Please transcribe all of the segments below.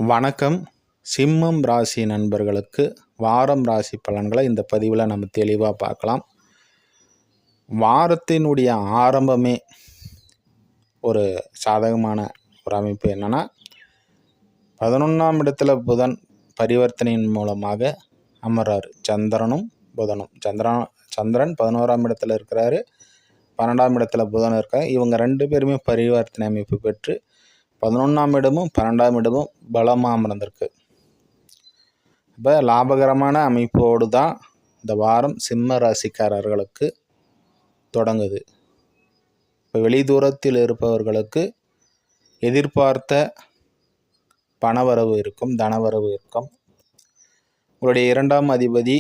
வணக்கம். சிம்மம் ராசி நண்பர்களுக்கு வாரம் ராசி பலன்களை இந்த பதிவில் நம்ம தெளிவாக பார்க்கலாம். வாரத்தினுடைய ஆரம்பமே ஒரு சாதகமான ஒரு அமைப்பு என்னென்னா, 11ஆம் இடத்துல புதன் பரிவர்த்தனையின் மூலமாக அமர்றாரு. சந்திரனும் புதனும். சந்திரன் 11ஆம் இடத்துல இருக்கிறாரு, 12ஆம் இடத்துல புதன் இருக்காரு. இவங்க ரெண்டு பேருமே பரிவர்த்தனை அமைப்பு பெற்று 11ஆம் இடமும் 12ஆம் இடமும் பலமாக அமர்ந்திருக்கு. இப்போ லாபகரமான அமைப்போடு தான் இந்த வாரம் சிம்ம ராசிக்காரர்களுக்கு தொடங்குது. இப்போ வெளிதூரத்தில் இருப்பவர்களுக்கு எதிர்பார்த்த பணவரவு இருக்கும், தனவரவு இருக்கும். உங்களுடைய 2ஆம் அதிபதி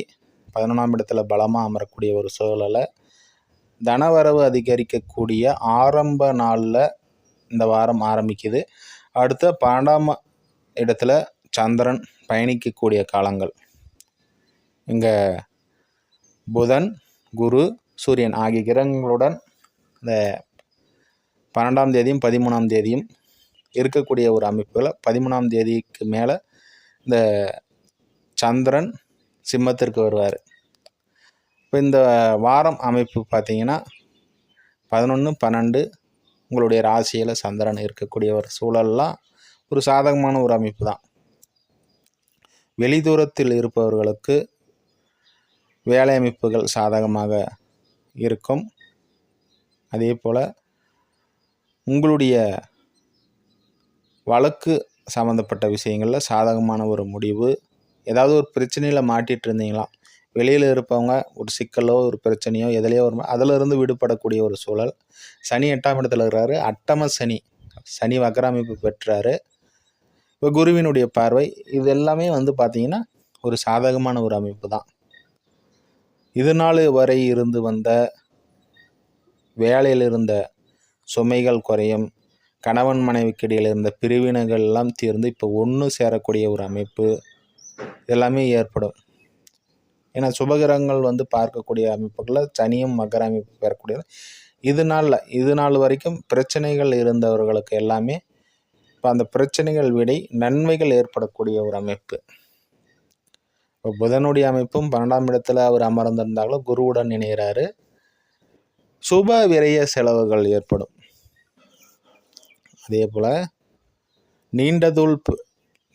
11ஆம் இடத்துல பலமாக அமரக்கூடிய ஒரு சூழலை தனவரவு அதிகரிக்கக்கூடிய ஆரம்ப நாளில் இந்த வாரம் ஆரம்பிக்குது. அடுத்த 12ஆம் இடத்துல சந்திரன் பயணிக்கக்கூடிய காலங்கள். இங்கே புதன், குரு, சூரியன் ஆகிய கிரகங்களுடன் இந்த 12ஆம் தேதியும் 13ஆம் தேதியும் இருக்கக்கூடிய ஒரு அமைப்புகளை 13ஆம் தேதிக்கு மேலே இந்த சந்திரன் சிம்மத்திற்கு வருவார். இப்போ இந்த வாரம் அமைப்பு பார்த்திங்கன்னா 11, 12 உங்களுடைய ராசியில் சந்திரன் இருக்கக்கூடிய ஒரு சூழல்லாம் ஒரு சாதகமான ஒரு அமைப்பு தான். வெளிதூரத்தில் இருப்பவர்களுக்கு வேலை அமைப்புகள் சாதகமாக இருக்கும். அதே போல் உங்களுடைய வழக்கு சம்மந்தப்பட்ட விஷயங்களில் சாதகமான ஒரு முடிவு. ஏதாவது ஒரு பிரச்சனையில் மாட்டிகிட்டு இருந்தீங்களா, வெளியில் இருப்பவங்க ஒரு சிக்கலோ ஒரு பிரச்சனையோ எதுலையோ ஒரு அதிலிருந்து விடுபடக்கூடிய ஒரு சூழல். சனி 8ஆம் இடத்துல இருக்கிறாரு. அட்டம சனி வக்ர அமைப்பு பெற்றாரு. இப்போ குருவினுடைய பார்வை, இது எல்லாமே பார்த்திங்கன்னா ஒரு சாதகமான ஒரு அமைப்பு தான். இது நாள் வரை இருந்து வந்த வேலையில் இருந்த சுமைகள் குறையும், கணவன் மனைவிக்கு இடையில் இருந்த பிரிவினைகள் எல்லாம் தீர்ந்து இப்போ ஒன்று சேரக்கூடிய ஒரு அமைப்பு எல்லாமே ஏற்படும். ஏன்னா சுபகிரகங்கள் பார்க்கக்கூடிய அமைப்புகளில் சனியும் மகர அமைப்பு பெறக்கூடியது. இது நாள் வரைக்கும் பிரச்சனைகள் இருந்தவர்களுக்கு எல்லாமே இப்போ அந்த பிரச்சனைகள் விட நன்மைகள் ஏற்படக்கூடிய ஒரு அமைப்பு. இப்போ புதனுடைய அமைப்பும் 12ஆம் இடத்துல அவர் அமர்ந்திருந்தாலும் குருவுடன் இணைகிறாரு. சுப விரய செலவுகள் ஏற்படும். அதே போல்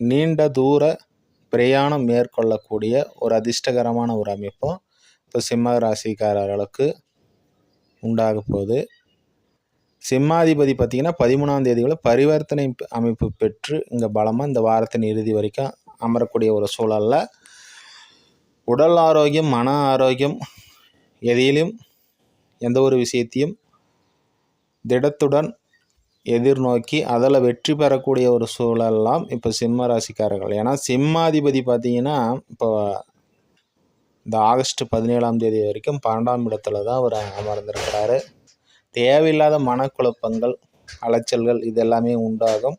நீண்ட தூர பிரயாணம் மேற்கொள்ளக்கூடிய ஒரு அதிர்ஷ்டகரமான ஒரு அமைப்பும் இப்போ சிம்ம ராசிக்காரர்களுக்கு உண்டாக போகுது. சிம்மாதிபதி பார்த்திங்கன்னா 13ஆம் தேதிகளில் பரிவர்த்தனை அமைப்பு பெற்று இங்கே பலமாக இந்த வாரத்தின் இறுதி வரைக்கும் அமரக்கூடிய ஒரு சூழலில் உடல் ஆரோக்கியம், மன ஆரோக்கியம், எதிலும் எந்த ஒரு விஷயத்தையும் திடத்துடன் எதிர்நோக்கி அதில் வெற்றி பெறக்கூடிய ஒரு சூழலாம் இப்போ சிம்ம ராசிக்காரர்கள். ஏன்னா சிம்மாதிபதி பார்த்திங்கன்னா இப்போ இந்த ஆகஸ்ட் 17ஆம் தேதி வரைக்கும் 12ஆம் இடத்துல தான் அவர் அமர்ந்திருக்கிறாரு. தேவையில்லாத மனக்குழப்பங்கள், அலைச்சல்கள் இது எல்லாமே உண்டாகும்.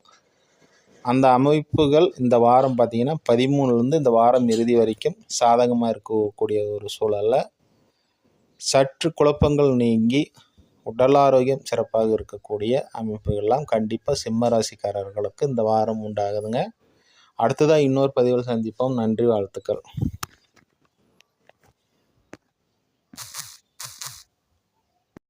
அந்த அமைப்புகள் இந்த வாரம் பார்த்திங்கன்னா 13லேருந்து இந்த வாரம் இறுதி வரைக்கும் சாதகமாக இருக்கக்கூடிய ஒரு சூழலில் சற்று குழப்பங்கள் நீங்கி உடல் ஆரோக்கியம் சிறப்பாக இருக்கக்கூடிய அமைப்புகள்லாம் கண்டிப்பாக சிம்ம ராசிக்காரர்களுக்கு இந்த வாரம் உண்டாகுதுங்க. அடுத்ததாக இன்னொரு பதிவில் சந்திப்போம். நன்றி, வாழ்த்துக்கள்.